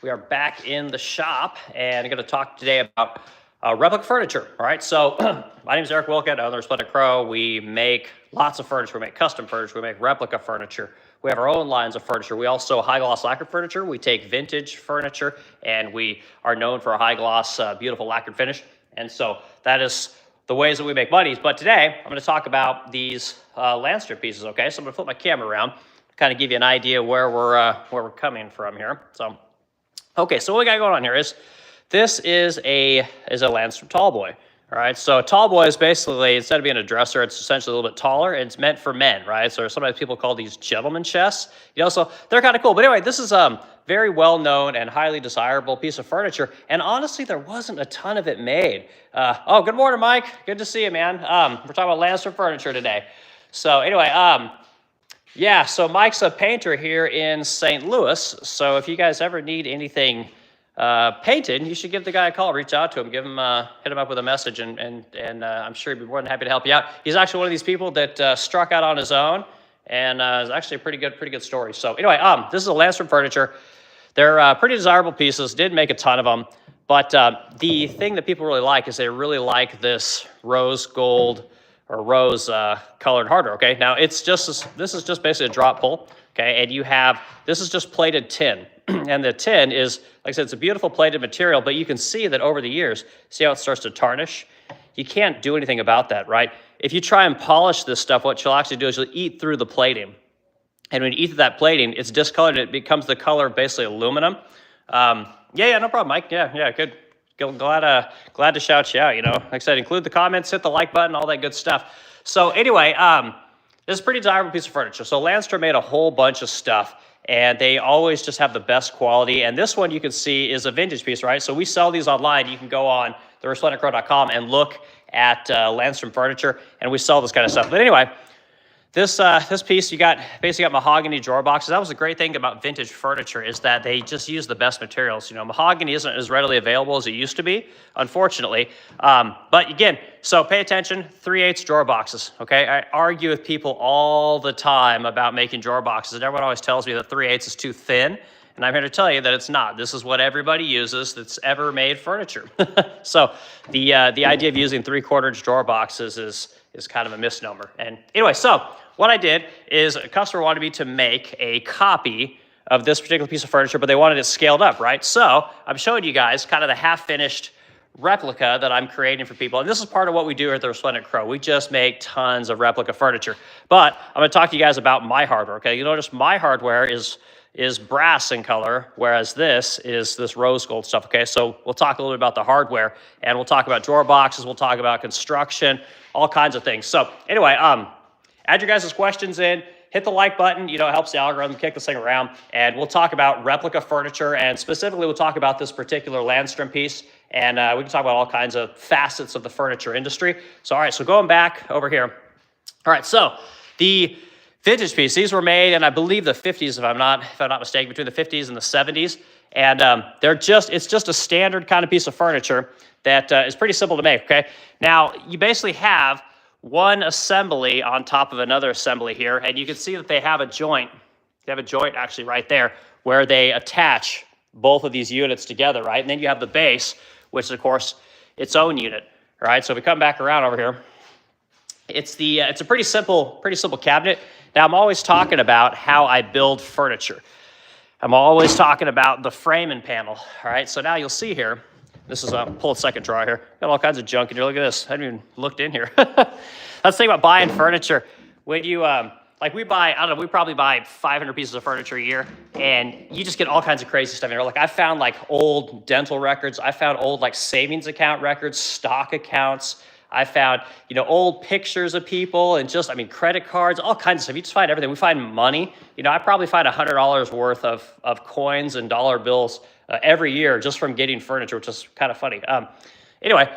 We are back in the shop, and I'm going to talk today about replica furniture. All right, so my name is Eric Wilken. I own the Resplendent Crow. We make lots of furniture. We make custom furniture. We make replica furniture. We have our own lines of furniture. We also high gloss lacquer furniture. We take vintage furniture, and we are known for a high gloss, beautiful lacquered finish. And so that is the ways that we make money. But today, I'm going to talk about these Landstrom pieces. Okay, so I'm going to flip my camera around, kind of give you an idea where we're coming from here. So. Okay, so what we got going on here is this is a Landstrom Tallboy. All right, so Tallboy is basically, instead of being a dresser, it's essentially a little bit taller, and it's meant for men, right? So sometimes people call these gentleman chests, you know, so they're kind of cool. But anyway, this is a very well-known and highly desirable piece of furniture, and honestly, there wasn't a ton of it made. Oh, good morning, Mike. Good to see you, man. We're talking about Landstrom furniture today. So anyway, yeah, so Mike's a painter here in St. Louis, so if you guys ever need anything painted, you should give the guy a call, reach out to him, hit him up with a message, and I'm sure he'd be more than happy to help you out. He's actually one of these people that struck out on his own, and it's actually a pretty good story. So anyway, this is a Landstrom furniture. They're pretty desirable pieces, did make a ton of them, but the thing that people really like is they really like this rose gold or rose colored hardware. Okay, now this is just basically a drop pull. Okay, and this is just plated tin, and the tin is, like I said, it's a beautiful plated material, but you can see that over the years, see how it starts to tarnish? You can't do anything about that, right? If you try and polish this stuff, what you'll actually do is you'll eat through the plating, and when you eat through that plating, it's discolored. It becomes the color of basically aluminum. Yeah, no problem, Mike. Yeah, good. Glad to shout you out, you know. Like I said, include the comments, hit the like button, all that good stuff. So anyway, this is a pretty desirable piece of furniture. So Landstrom made a whole bunch of stuff, and they always just have the best quality. And this one you can see is a vintage piece, right? So we sell these online. You can go on the resplendentcrow.com and look at Landstrom furniture, and we sell this kind of stuff. But anyway, this piece, you basically got mahogany drawer boxes. That was the great thing about vintage furniture, is that they just use the best materials. You know, mahogany isn't as readily available as it used to be, unfortunately. But again, so pay attention, 3/8 drawer boxes, okay? I argue with people all the time about making drawer boxes, and everyone always tells me that 3/8 is too thin, and I'm here to tell you that it's not. This is what everybody uses that's ever made furniture. So the idea of using 3/4 drawer boxes is kind of a misnomer. And anyway, so what I did is a customer wanted me to make a copy of this particular piece of furniture, but they wanted it scaled up, right? So I'm showing you guys kind of the half-finished replica that I'm creating for people. And this is part of what we do at the Resplendent Crow. We just make tons of replica furniture. But I'm going to talk to you guys about my hardware, okay? You notice my hardware is brass in color, whereas this is this rose gold stuff, okay? So we'll talk a little bit about the hardware, and we'll talk about drawer boxes, we'll talk about construction, all kinds of things. So anyway, add your guys' questions in, hit the like button, you know, it helps the algorithm kick this thing around, and we'll talk about replica furniture, and specifically we'll talk about this particular Landstrom piece, and we can talk about all kinds of facets of the furniture industry. So all right, so going back over here. All right, so the vintage piece, these were made in, I believe, the 50s, if I'm not mistaken, between the 50s and the 70s, and it's just a standard kind of piece of furniture that is pretty simple to make, okay? Now, you basically have one assembly on top of another assembly here, and you can see that they have a joint. They have a joint actually right there where they attach both of these units together, right? And then you have the base, which is, of course, its own unit, right? So if we come back around over here, it's a pretty simple cabinet. Now, I'm always talking about how I build furniture. I'm always talking about the frame and panel, all right? So now you'll see here, this is pull a second drawer here. Got all kinds of junk in here. Look at this. I haven't even looked in here. That's the thing about buying furniture. When you, like we buy, I don't know, we probably buy 500 pieces of furniture a year, and you just get all kinds of crazy stuff in there. Like I found like old dental records. I found old like savings account records, stock accounts. I found, you know, old pictures of people and just, I mean, credit cards, all kinds of stuff. You just find everything. We find money. You know, I probably find $100 worth of coins and dollar bills every year just from getting furniture, which is kind of funny. Anyway,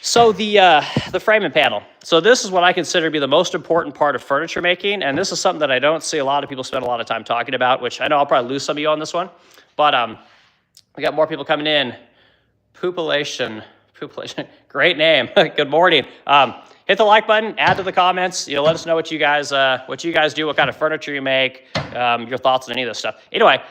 so the frame and panel. So this is what I consider to be the most important part of furniture making, and this is something that I don't see a lot of people spend a lot of time talking about, which I know I'll probably lose some of you on this one, but we got more people coming in. Poopulation, great name. Good morning. Hit the like button, add to the comments. You know, let us know what you guys do, what kind of furniture you make, your thoughts on any of this stuff. Anyway,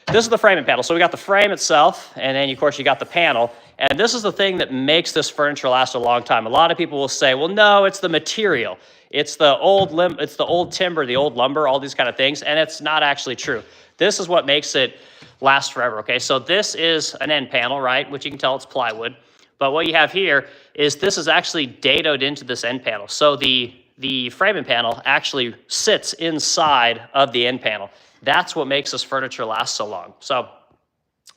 this is the framing panel. So we got the frame itself, and then of course you got the panel. And this is the thing that makes this furniture last a long time. A lot of people will say, well, no, it's the material. It's the old timber, the old lumber, all these kind of things. And it's not actually true. This is what makes it last forever, okay? So this is an end panel, right? Which you can tell it's plywood. But what you have here is this is actually dadoed into this end panel. So the framing panel actually sits inside of the end panel. That's what makes this furniture last so long. So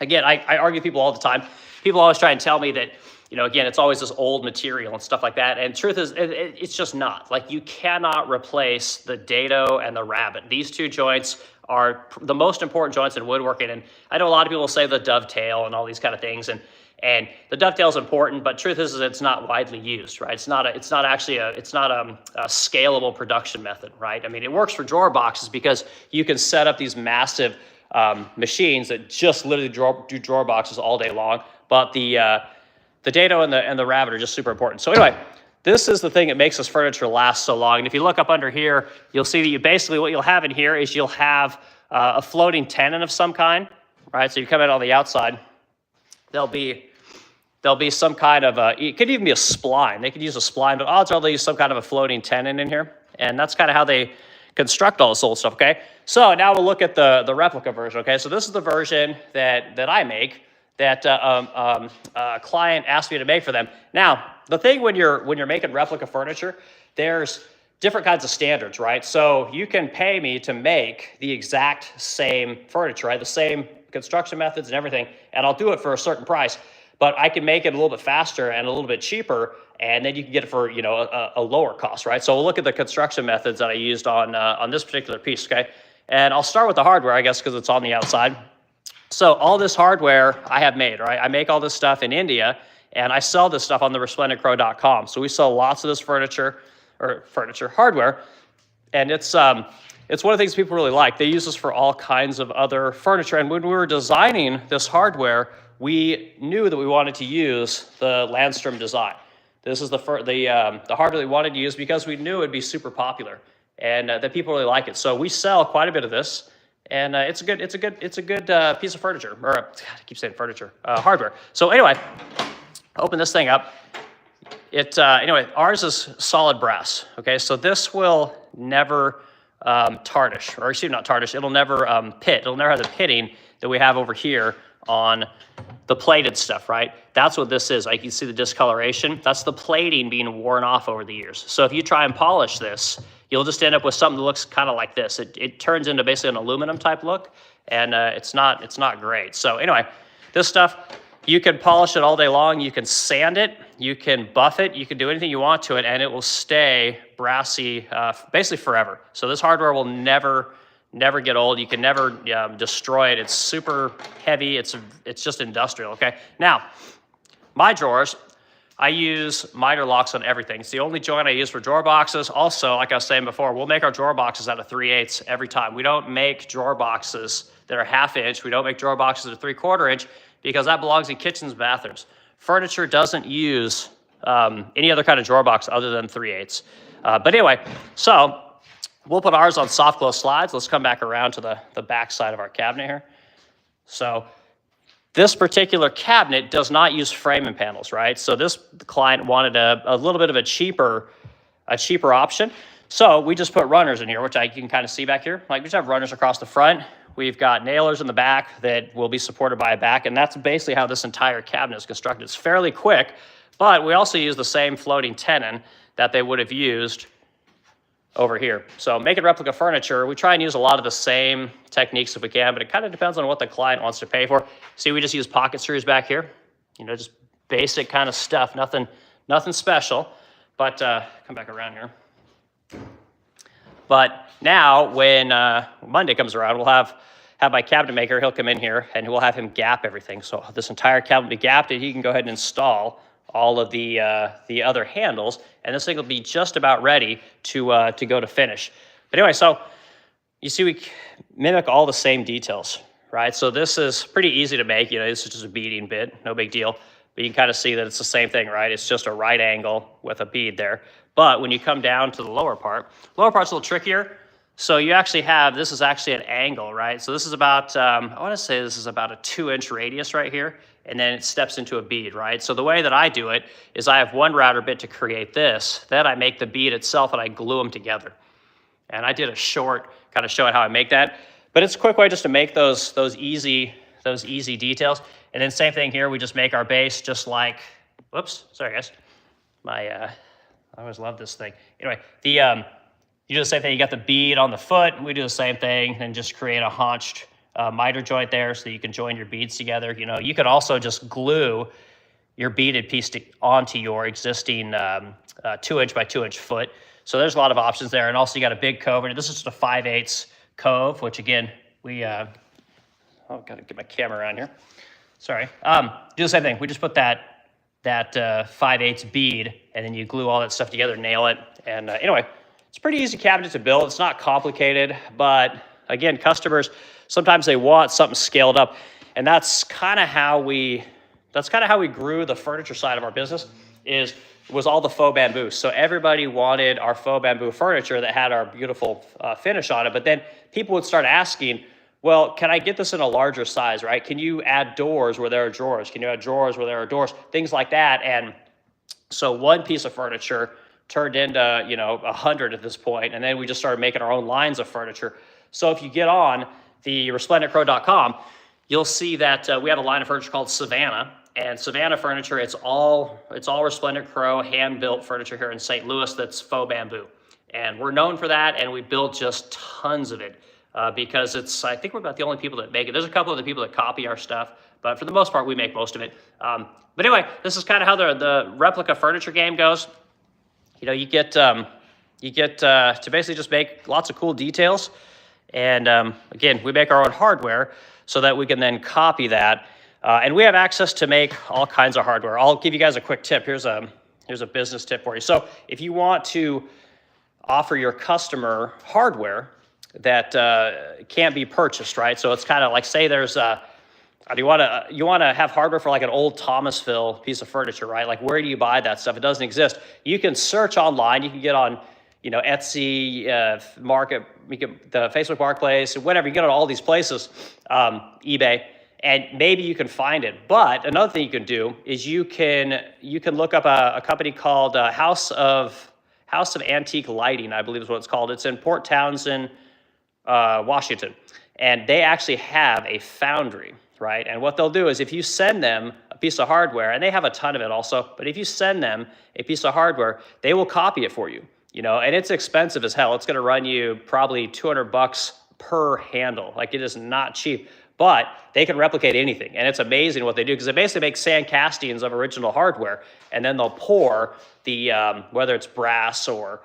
again, I argue people all the time. People always try and tell me that, you know, again, it's always this old material and stuff like that. And truth is, it's just not. Like, you cannot replace the dado and the rabbet. These two joints are the most important joints in woodworking. And I know a lot of people say the dovetail and all these kind of things. And the dovetail is important, but truth is it's not widely used, right? It's not a scalable production method, right? I mean, it works for drawer boxes because you can set up these massive machines that just literally do drawer boxes all day long. But the dado and the rabbet are just super important. So anyway, this is the thing that makes this furniture last so long. And if you look up under here, you'll see that basically what you'll have in here is you'll have a floating tenon of some kind, right? So you come in on the outside. There'll be some kind of it could even be a spline. They could use a spline, but odds are they'll use some kind of a floating tenon in here. And that's kind of how they construct all this old stuff, okay? So now we'll look at the replica version, okay? So this is the version that I make, that a client asked me to make for them. Now, the thing when you're making replica furniture, there's different kinds of standards, right? So you can pay me to make the exact same furniture, right? The same construction methods and everything, and I'll do it for a certain price, but I can make it a little bit faster and a little bit cheaper, and then you can get it for, you know, a lower cost, right? So we'll look at the construction methods that I used on this particular piece, okay? And I'll start with the hardware, I guess, because it's on the outside. So all this hardware I have made, right? I make all this stuff in India, and I sell this stuff on the resplendentcrow.com. So we sell lots of this hardware, and it's one of the things people really like. They use this for all kinds of other furniture. And when we were designing this hardware, we knew that we wanted to use the Landstrom design. This is the hardware we wanted to use because we knew it'd be super popular and that people really like it. So we sell quite a bit of this, and it's a good piece of furniture. Or God, I keep saying furniture, hardware. So anyway, open this thing up. Anyway, ours is solid brass. Okay, so this will never tarnish, or excuse me, not tarnish. It'll never pit. It'll never have the pitting that we have over here on the plated stuff, right? That's what this is. Like, you see the discoloration. That's the plating being worn off over the years. So if you try and polish this, you'll just end up with something that looks kind of like this. It turns into basically an aluminum type look, and it's not great. So anyway, this stuff, you can polish it all day long. You can sand it. You can buff it. You can do anything you want to it, and it will stay brassy basically forever. So this hardware will never get old. You can never destroy it. It's super heavy. It's just industrial, okay? Now, my drawers, I use miter locks on everything. It's the only joint I use for drawer boxes. Also, like I was saying before, we'll make our drawer boxes out of 3/8 every time. We don't make drawer boxes that are 1/2 inch. We don't make drawer boxes that are 3/4 inch because that belongs in kitchens and bathrooms. Furniture doesn't use any other kind of drawer box other than 3/8. But anyway, so we'll put ours on soft close slides. Let's come back around to the back side of our cabinet here. So this particular cabinet does not use framing panels, right? So this client wanted a little bit of a cheaper option. So we just put runners in here, which you can kind of see back here. Like, we just have runners across the front. We've got nailers in the back that will be supported by a back, and that's basically how this entire cabinet is constructed. It's fairly quick, but we also use the same floating tenon that they would have used over here. So making replica furniture, we try and use a lot of the same techniques if we can, but it kind of depends on what the client wants to pay for. See, we just use pocket screws back here. You know, just basic kind of stuff, nothing special. But come back around here. But now when Monday comes around, we'll have my cabinet maker. He'll come in here and we'll have him gap everything. So this entire cabinet will be gapped, and he can go ahead and install all of the other handles, and this thing will be just about ready to go to finish. But anyway, so you see we mimic all the same details, right? So this is pretty easy to make. You know, this is just a beading bit, no big deal. But you can kind of see that it's the same thing, right? It's just a right angle with a bead there. But when you come down to the lower part's a little trickier. So you actually have, this is actually an angle, right? So this is about, I want to say this is about a 2-inch radius right here, and then it steps into a bead, right? So the way that I do it is I have one router bit to create this, then I make the bead itself and I glue them together. And I did a short kind of showing how I make that, but it's a quick way just to make those easy details. And then same thing here, we just make our base just like, whoops, sorry guys. I always love this thing. Anyway, you do the same thing, you got the bead on the foot, we do the same thing, and just create a haunched miter joint there so you can join your beads together. You know, you can also just glue your beaded piece onto your existing 2-inch by 2-inch foot. So there's a lot of options there. And also you got a big cove, and this is just a 5/8 cove, which again, we, oh, gotta get my camera around here. Sorry. Do the same thing, we just put that 5/8 bead, and then you glue all that stuff together, nail it. And anyway, it's a pretty easy cabinet to build. It's not complicated, but again, customers, sometimes they want something scaled up. And that's kind of how we grew the furniture side of our business, was all the faux bamboo. So everybody wanted our faux bamboo furniture that had our beautiful finish on it. But then people would start asking, well, can I get this in a larger size, right? Can you add doors where there are drawers? Can you add drawers where there are doors? Things like that. And so one piece of furniture turned into, 100 at this point. And then we just started making our own lines of furniture. So if you get on the resplendentcrow.com, you'll see that we have a line of furniture called Savannah. And Savannah furniture, it's all Resplendent Crow hand-built furniture here in St. Louis that's faux bamboo. And we're known for that, and we build just tons of it because I think we're about the only people that make it. There's a couple of the people that copy our stuff, but for the most part, we make most of it. But anyway, this is kind of how the replica furniture game goes. You know, you get to basically just make lots of cool details. And again, we make our own hardware so that we can then copy that. And we have access to make all kinds of hardware. I'll give you guys a quick tip. Here's a business tip for you. So if you want to offer your customer hardware that can't be purchased, right? So it's kind of like, say there's you want to have hardware for like an old Thomasville piece of furniture, right? Like, where do you buy that stuff? It doesn't exist. You can search online. You can get on, Etsy, the Facebook Marketplace, whatever. You get on all these places, eBay. And maybe you can find it. But another thing you can do is you can look up a company called House of Antique Lighting, I believe is what it's called. It's in Port Townsend, Washington. And they actually have a foundry, right? And what they'll do is if you send them a piece of hardware, and they have a ton of it also, but if you send them a piece of hardware, they will copy it for you, and it's expensive as hell. It's going to run you probably $200 per handle. Like, it is not cheap. But they can replicate anything, and it's amazing what they do, because they basically make sand castings of original hardware, and then they'll pour the whether it's brass or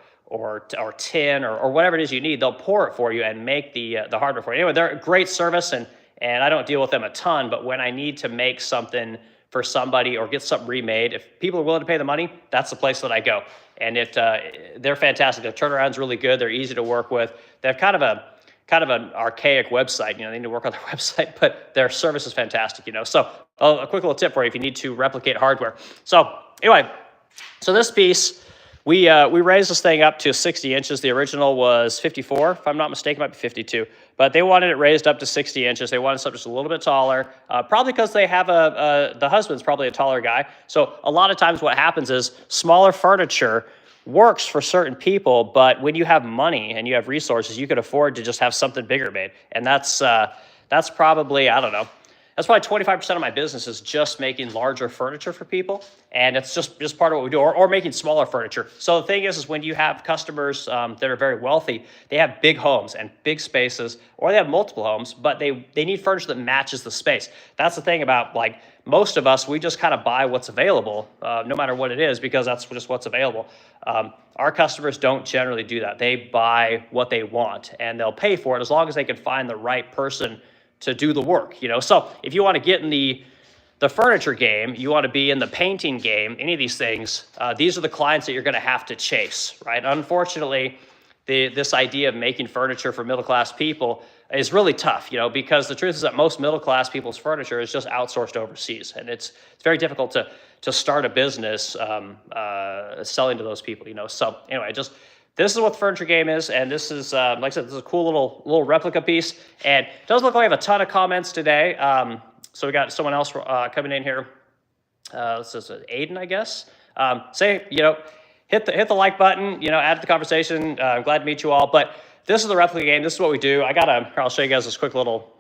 tin or whatever it is you need, they'll pour it for you and make the hardware for you. Anyway, they're a great service, and I don't deal with them a ton, but when I need to make something for somebody or get something remade, if people are willing to pay the money, that's the place that I go. And they're fantastic. Their turnaround's really good. They're easy to work with. They have kind of an archaic website. They need to work on their website, but their service is fantastic. So a quick little tip for you if you need to replicate hardware. So anyway, so this piece, we raised this thing up to 60 inches. The original was 54, if I'm not mistaken, it might be 52. But they wanted it raised up to 60 inches. They wanted something just a little bit taller, probably because they have the husband's probably a taller guy. So a lot of times what happens is smaller furniture works for certain people, but when you have money and you have resources, you can afford to just have something bigger made. And that's probably, I don't know, that's probably 25% of my business is just making larger furniture for people. And it's just part of what we do, or making smaller furniture. So the thing is when you have customers that are very wealthy, they have big homes and big spaces, or they have multiple homes, but they need furniture that matches the space. That's the thing about, like, most of us, we just kind of buy what's available, no matter what it is, because that's just what's available. Our customers don't generally do that. They buy what they want, and they'll pay for it as long as they can find the right person to do the work. So if you want to get in the furniture game, you want to be in the painting game, any of these things, these are the clients that you're going to have to chase, right? Unfortunately, this idea of making furniture for middle-class people is really tough, because the truth is that most middle-class people's furniture is just outsourced overseas, and it's very difficult to start a business selling to those people, So anyway, this is what the furniture game is, and this is, like I said, this is a cool little replica piece, and it doesn't look like we have a ton of comments today. So we got someone else coming in here. This is Aiden, I guess. Say, hit the like button, add to the conversation. I'm glad to meet you all. But this is the replica game. This is what we do. I'll show you guys this quick little